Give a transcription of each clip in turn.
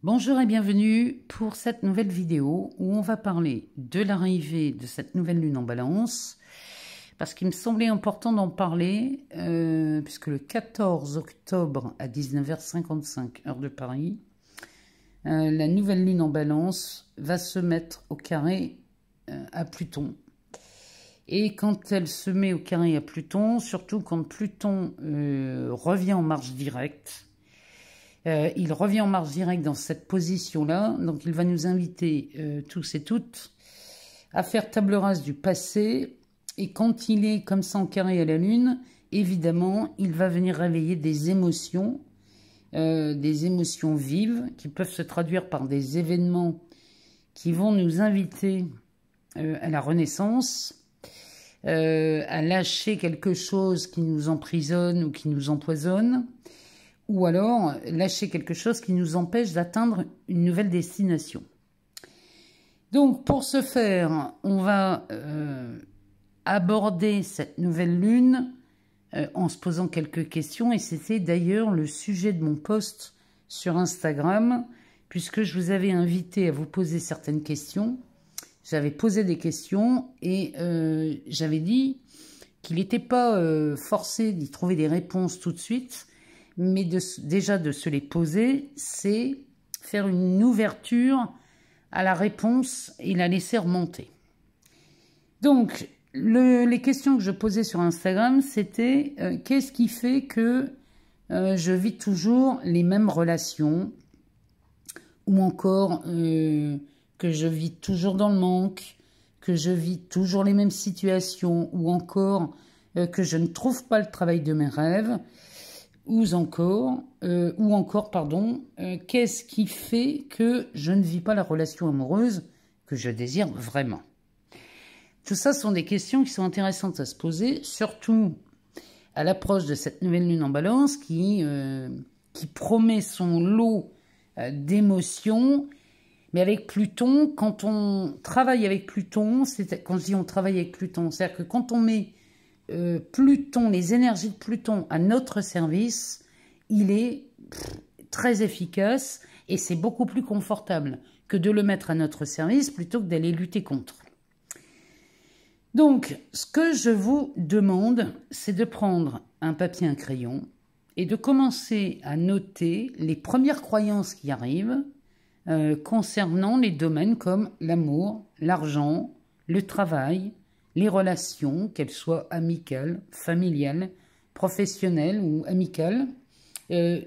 Bonjour et bienvenue pour cette nouvelle vidéo où on va parler de l'arrivée de cette nouvelle lune en balance parce qu'il me semblait important d'en parler puisque le 14 octobre à 19h55 heure de Paris, la nouvelle lune en balance va se mettre au carré à Pluton. Et quand elle se met au carré à Pluton, surtout quand Pluton revient en marche directe, il revient en marche directe dans cette position-là, donc il va nous inviter tous et toutes à faire table rase du passé. Et quand il est comme ça en carré à la Lune, évidemment, il va venir réveiller des émotions vives qui peuvent se traduire par des événements qui vont nous inviter à la renaissance, à lâcher quelque chose qui nous emprisonne ou qui nous empoisonne, ou alors lâcher quelque chose qui nous empêche d'atteindre une nouvelle destination. Donc pour ce faire, on va aborder cette nouvelle lune en se posant quelques questions, et c'était d'ailleurs le sujet de mon post sur Instagram, puisque je vous avais invité à vous poser certaines questions. J'avais posé des questions et j'avais dit qu'il n'était pas forcé d'y trouver des réponses tout de suite, mais déjà de se les poser, c'est faire une ouverture à la réponse et la laisser remonter. Donc, les questions que je posais sur Instagram, c'était qu'est-ce qui fait que je vis toujours les mêmes relations, ou encore que je vis toujours dans le manque, que je vis toujours les mêmes situations, ou encore que je ne trouve pas le travail de mes rêves, ou encore, qu'est-ce qui fait que je ne vis pas la relation amoureuse que je désire vraiment? Tout ça sont des questions qui sont intéressantes à se poser, surtout à l'approche de cette nouvelle lune en balance qui promet son lot d'émotions. Mais avec Pluton, quand on travaille avec Pluton, quand je dis on travaille avec Pluton, c'est-à-dire que quand on met Pluton, les énergies de Pluton à notre service, il est très efficace et c'est beaucoup plus confortable que de le mettre à notre service plutôt que d'aller lutter contre. Donc, ce que je vous demande, c'est de prendre un papier, un crayon et de commencer à noter les premières croyances qui arrivent concernant les domaines comme l'amour, l'argent, le travail, les relations, qu'elles soient amicales, familiales, professionnelles ou amicales. En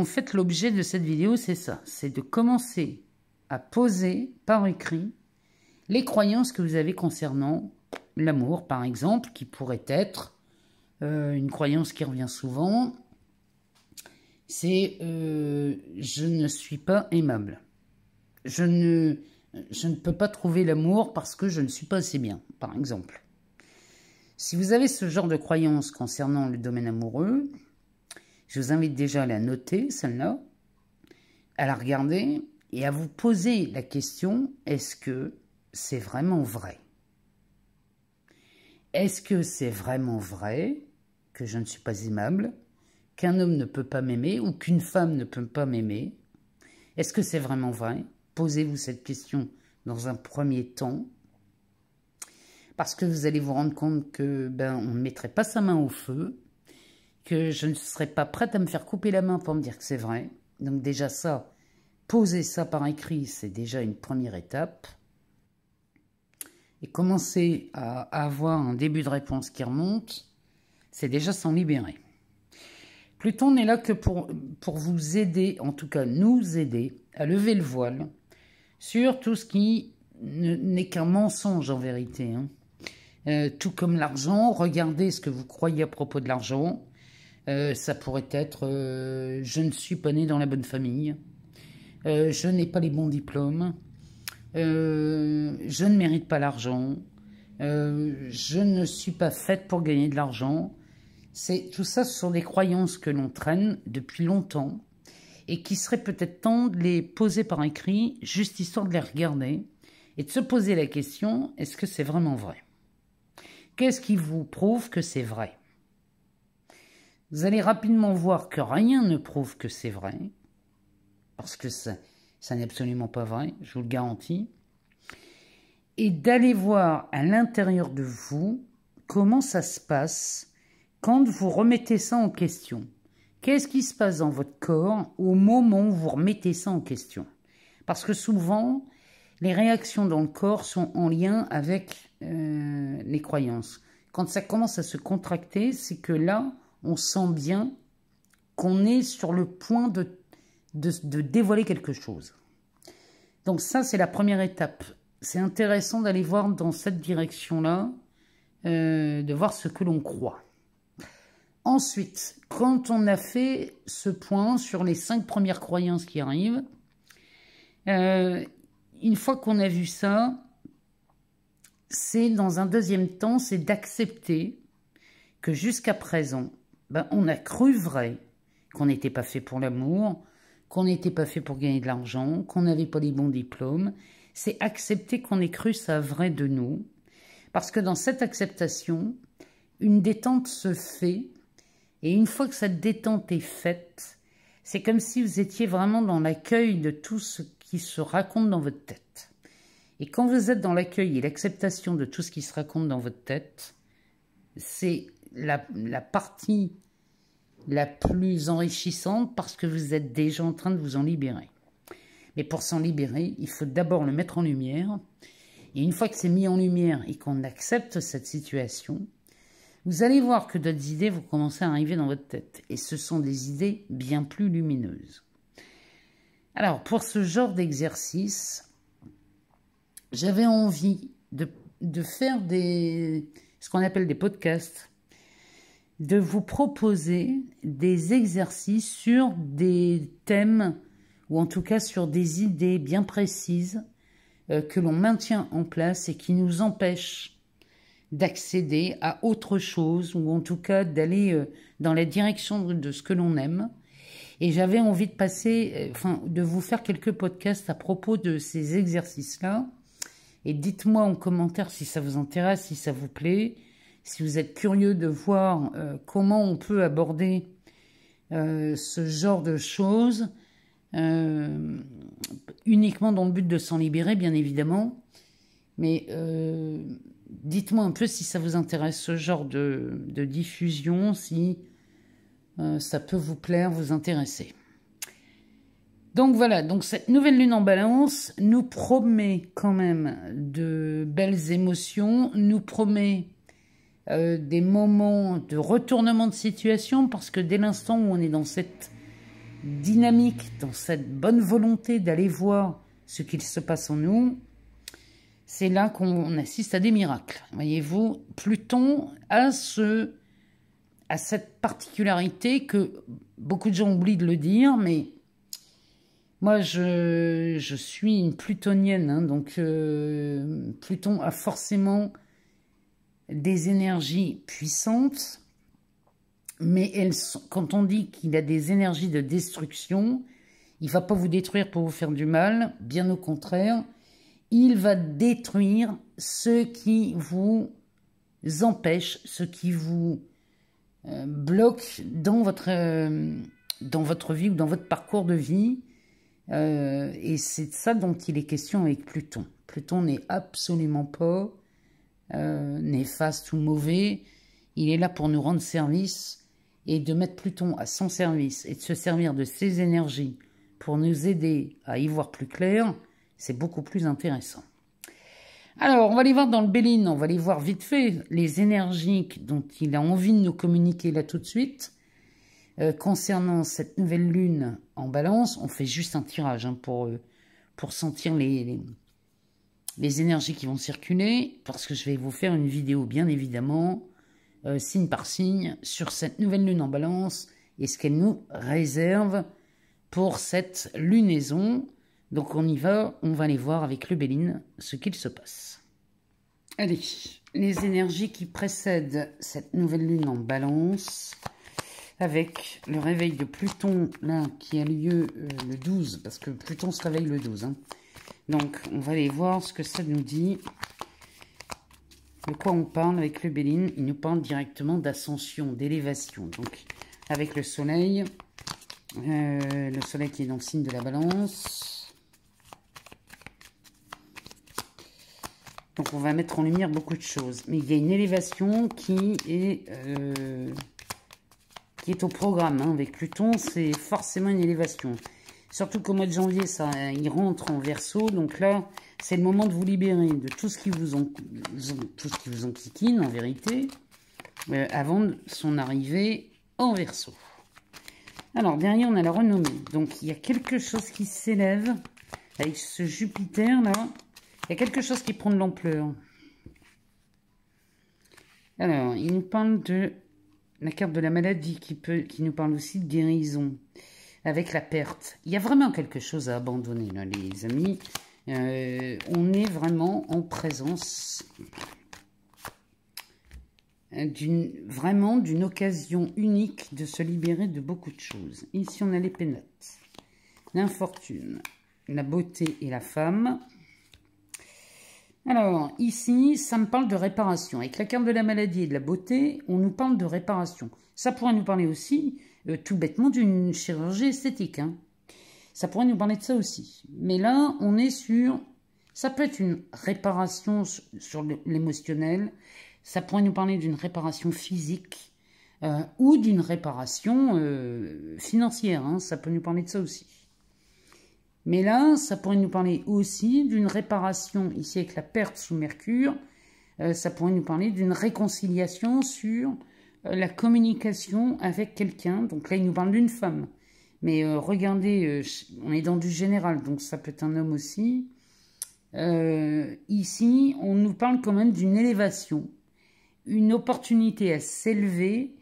fait, l'objet de cette vidéo, c'est ça. C'est de commencer à poser par écrit les croyances que vous avez concernant l'amour, par exemple, qui pourrait être une croyance qui revient souvent. C'est je ne suis pas aimable. Je ne peux pas trouver l'amour parce que je ne suis pas assez bien, par exemple. Si vous avez ce genre de croyance concernant le domaine amoureux, je vous invite déjà à la noter, celle-là, à la regarder et à vous poser la question, est-ce que c'est vraiment vrai? Est-ce que c'est vraiment vrai que je ne suis pas aimable, qu'un homme ne peut pas m'aimer ou qu'une femme ne peut pas m'aimer? Est-ce que c'est vraiment vrai? Posez-vous cette question dans un premier temps, parce que vous allez vous rendre compte que on ne mettrait pas sa main au feu, que je ne serais pas prête à me faire couper la main pour me dire que c'est vrai. Donc déjà ça, poser ça par écrit, c'est déjà une première étape. Et commencer à avoir un début de réponse qui remonte, c'est déjà s'en libérer. Pluton n'est là que pour vous aider, en tout cas nous aider, à lever le voile sur tout ce qui n'est qu'un mensonge en vérité. Tout comme l'argent, regardez ce que vous croyez à propos de l'argent. Ça pourrait être je ne suis pas né dans la bonne famille, je n'ai pas les bons diplômes, je ne mérite pas l'argent, je ne suis pas faite pour gagner de l'argent. Tout ça, ce sont des croyances que l'on traîne depuis longtemps et qui serait peut-être temps de les poser par écrit, juste histoire de les regarder et de se poser la question, est-ce que c'est vraiment vrai? Qu'est-ce qui vous prouve que c'est vrai? Vous allez rapidement voir que rien ne prouve que c'est vrai, parce que ça n'est absolument pas vrai, je vous le garantis. Et d'aller voir à l'intérieur de vous comment ça se passe quand vous remettez ça en question. Qu'est-ce qui se passe dans votre corps au moment où vous remettez ça en question? Parce que souvent, les réactions dans le corps sont en lien avec les croyances. Quand ça commence à se contracter, c'est que là, on sent bien qu'on est sur le point de dévoiler quelque chose. Donc ça, c'est la première étape. C'est intéressant d'aller voir dans cette direction-là, de voir ce que l'on croit. Ensuite, quand on a fait ce point sur les 5 premières croyances qui arrivent, une fois qu'on a vu ça, c'est dans un deuxième temps, c'est d'accepter que jusqu'à présent, on a cru vrai qu'on n'était pas fait pour l'amour, qu'on n'était pas fait pour gagner de l'argent, qu'on n'avait pas les bons diplômes. C'est accepter qu'on ait cru ça vrai de nous. Parce que dans cette acceptation, une détente se fait. Et une fois que cette détente est faite, c'est comme si vous étiez vraiment dans l'accueil de tout ce qui se raconte dans votre tête. Et quand vous êtes dans l'accueil et l'acceptation de tout ce qui se raconte dans votre tête, c'est la partie la plus enrichissante parce que vous êtes déjà en train de vous en libérer. Mais pour s'en libérer, il faut d'abord le mettre en lumière. Et une fois que c'est mis en lumière et qu'on accepte cette situation, vous allez voir que d'autres idées vont commencer à arriver dans votre tête. Et ce sont des idées bien plus lumineuses. Alors, pour ce genre d'exercice, j'avais envie de faire ce qu'on appelle des podcasts, de vous proposer des exercices sur des thèmes, ou en tout cas sur des idées bien précises que l'on maintient en place et qui nous empêchent d'accéder à autre chose, ou en tout cas d'aller dans la direction de ce que l'on aime. Et j'avais envie de de vous faire quelques podcasts à propos de ces exercices-là. Et dites-moi en commentaire si ça vous intéresse, si ça vous plaît, si vous êtes curieux de voir comment on peut aborder ce genre de choses, uniquement dans le but de s'en libérer, bien évidemment. Mais dites-moi un peu si ça vous intéresse, ce genre de diffusion, si ça peut vous plaire, vous intéresser. Donc voilà, donc cette nouvelle lune en balance nous promet quand même de belles émotions, nous promet des moments de retournement de situation, parce que dès l'instant où on est dans cette dynamique, dans cette bonne volonté d'aller voir ce qu'il se passe en nous, c'est là qu'on assiste à des miracles. Voyez-vous, Pluton a cette particularité que beaucoup de gens oublient de le dire, mais moi je suis une plutonienne, hein, donc Pluton a forcément des énergies puissantes, mais quand on dit qu'il a des énergies de destruction, il ne va pas vous détruire pour vous faire du mal, bien au contraire, il va détruire ce qui vous empêche, ce qui vous bloque dans votre vie ou dans votre parcours de vie. Et c'est de ça dont il est question avec Pluton. Pluton n'est absolument pas néfaste ou mauvais. Il est là pour nous rendre service, et de mettre Pluton à son service et de se servir de ses énergies pour nous aider à y voir plus clair, c'est beaucoup plus intéressant. Alors, on va aller voir dans le Béline, on va aller voir vite fait les énergies dont il a envie de nous communiquer là tout de suite. Concernant cette nouvelle lune en balance, on fait juste un tirage hein, pour sentir les énergies qui vont circuler, parce que je vais vous faire une vidéo, bien évidemment, signe par signe, sur cette nouvelle lune en balance et ce qu'elle nous réserve pour cette lunaison. Donc on y va, on va aller voir avec le Béline ce qu'il se passe. Allez, les énergies qui précèdent cette nouvelle lune en balance, avec le réveil de Pluton là qui a lieu le 12, parce que Pluton se réveille le 12. Hein. Donc on va aller voir ce que ça nous dit. De quoi on parle avec le Béline? Il nous parle directement d'ascension, d'élévation. Donc avec le soleil. Le soleil qui est dans le signe de la balance. Donc on va mettre en lumière beaucoup de choses. Mais il y a une élévation qui est au programme. Hein. Avec Pluton, c'est forcément une élévation. Surtout qu'au mois de janvier, il rentre en Verseau. Donc là, c'est le moment de vous libérer de tout ce qui vous enquiquine, en vérité, avant son arrivée en Verseau. Alors, derrière, on a la renommée. Donc, il y a quelque chose qui s'élève avec ce Jupiter, là. Il y a quelque chose qui prend de l'ampleur. Alors, il nous parle de la carte de la maladie qui nous parle aussi de guérison avec la perte. Il y a vraiment quelque chose à abandonner, là, les amis. On est vraiment en présence d'une occasion unique de se libérer de beaucoup de choses. Ici, on a les pénates, l'infortune, la beauté et la femme. Alors, ici, ça me parle de réparation. Avec la carte de la maladie et de la beauté, on nous parle de réparation. Ça pourrait nous parler aussi, tout bêtement, d'une chirurgie esthétique. Hein. Ça pourrait nous parler de ça aussi. Mais là, on est sur... Ça peut être une réparation sur l'émotionnel. Ça pourrait nous parler d'une réparation physique ou d'une réparation financière. Hein. Ça peut nous parler de ça aussi. Mais là, ça pourrait nous parler aussi d'une réparation, ici avec la perte sous Mercure, ça pourrait nous parler d'une réconciliation sur la communication avec quelqu'un. Donc là, il nous parle d'une femme. Mais regardez, on est dans du général, donc ça peut être un homme aussi. Ici, on nous parle quand même d'une élévation, une opportunité à s'élever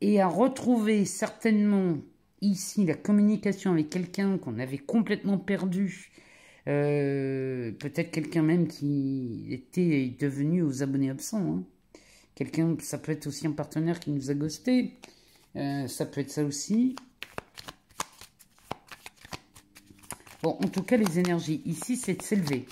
et à retrouver certainement... Ici, la communication avec quelqu'un qu'on avait complètement perdu, peut-être quelqu'un même qui était devenu aux abonnés absents. Hein. Quelqu'un, ça peut être aussi un partenaire qui nous a ghosté, ça peut être ça aussi. Bon, en tout cas, les énergies ici, c'est de s'élever.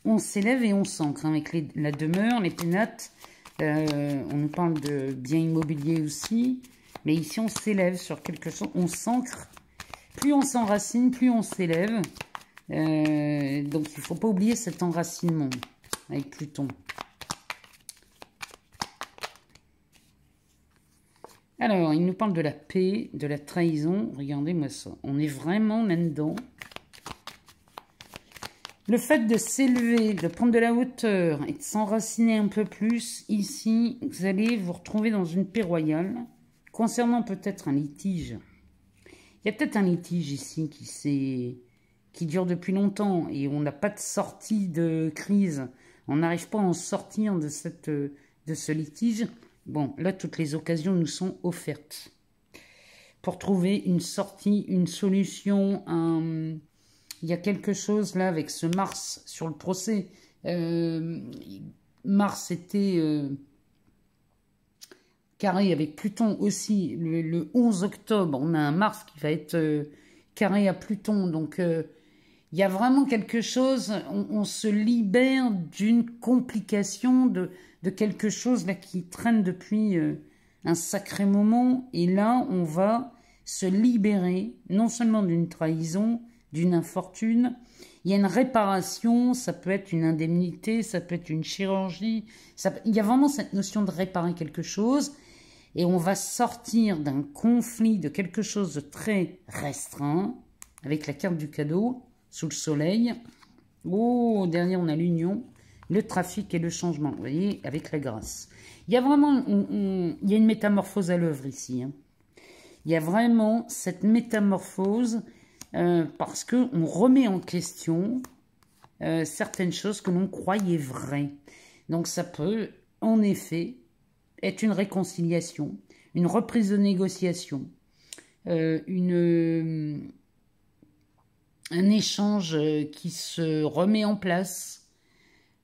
On s'élève et on s'ancre hein, avec la demeure, les pénates. On nous parle de biens immobiliers aussi. Mais ici, on s'élève sur quelque chose, on s'ancre. Plus on s'enracine, plus on s'élève. Donc, il ne faut pas oublier cet enracinement avec Pluton. Alors, il nous parle de la paix, de la trahison. Regardez-moi ça. On est vraiment là-dedans. Le fait de s'élever, de prendre de la hauteur et de s'enraciner un peu plus, ici, vous allez vous retrouver dans une paix royale. Concernant peut-être un litige, il y a peut-être un litige ici qui dure depuis longtemps et on n'a pas de sortie de crise. On n'arrive pas à en sortir de ce litige. Bon, là, toutes les occasions nous sont offertes pour trouver une sortie, une solution. Il y a quelque chose là avec ce Mars sur le procès. Mars était... carré avec Pluton aussi, le 11 octobre, on a un Mars qui va être carré à Pluton. Donc, il y a vraiment quelque chose, on se libère d'une complication, de quelque chose là qui traîne depuis un sacré moment. Et là, on va se libérer, non seulement d'une trahison, d'une infortune. Il y a une réparation, ça peut être une indemnité, ça peut être une chirurgie. Il y a vraiment cette notion de réparer quelque chose. Et on va sortir d'un conflit, de quelque chose de très restreint, avec la carte du cadeau, sous le soleil. Oh, derrière, on a l'union, le trafic et le changement, vous voyez, avec la grâce. Il y a vraiment il y a une métamorphose à l'œuvre ici. Hein. Il y a vraiment cette métamorphose parce qu'on remet en question certaines choses que l'on croyait vraies. Donc ça peut, en effet, être une réconciliation, une reprise de négociation, un échange qui se remet en place.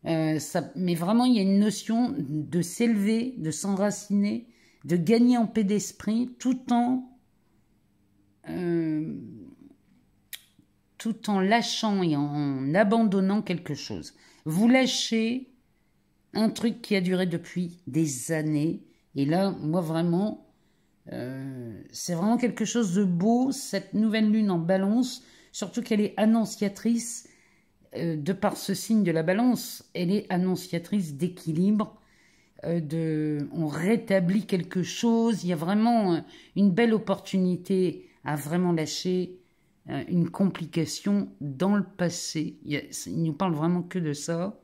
Mais vraiment, il y a une notion de s'élever, de s'enraciner, de gagner en paix d'esprit, tout en lâchant et en abandonnant quelque chose. Vous lâchez un truc qui a duré depuis des années. Et là, moi, vraiment, C'est vraiment quelque chose de beau, cette nouvelle lune en balance, surtout qu'elle est annonciatrice, de par ce signe de la balance, elle est annonciatrice d'équilibre, on rétablit quelque chose, il y a vraiment une belle opportunité à vraiment lâcher une complication dans le passé. Il nous parle vraiment que de ça.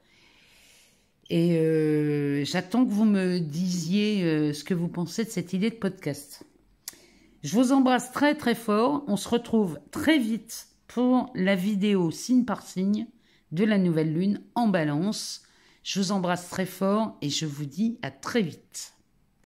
Et j'attends que vous me disiez ce que vous pensez de cette idée de podcast. Je vous embrasse très très fort. On se retrouve très vite pour la vidéo signe par signe de la nouvelle lune en balance. Je vous embrasse très fort et je vous dis à très vite.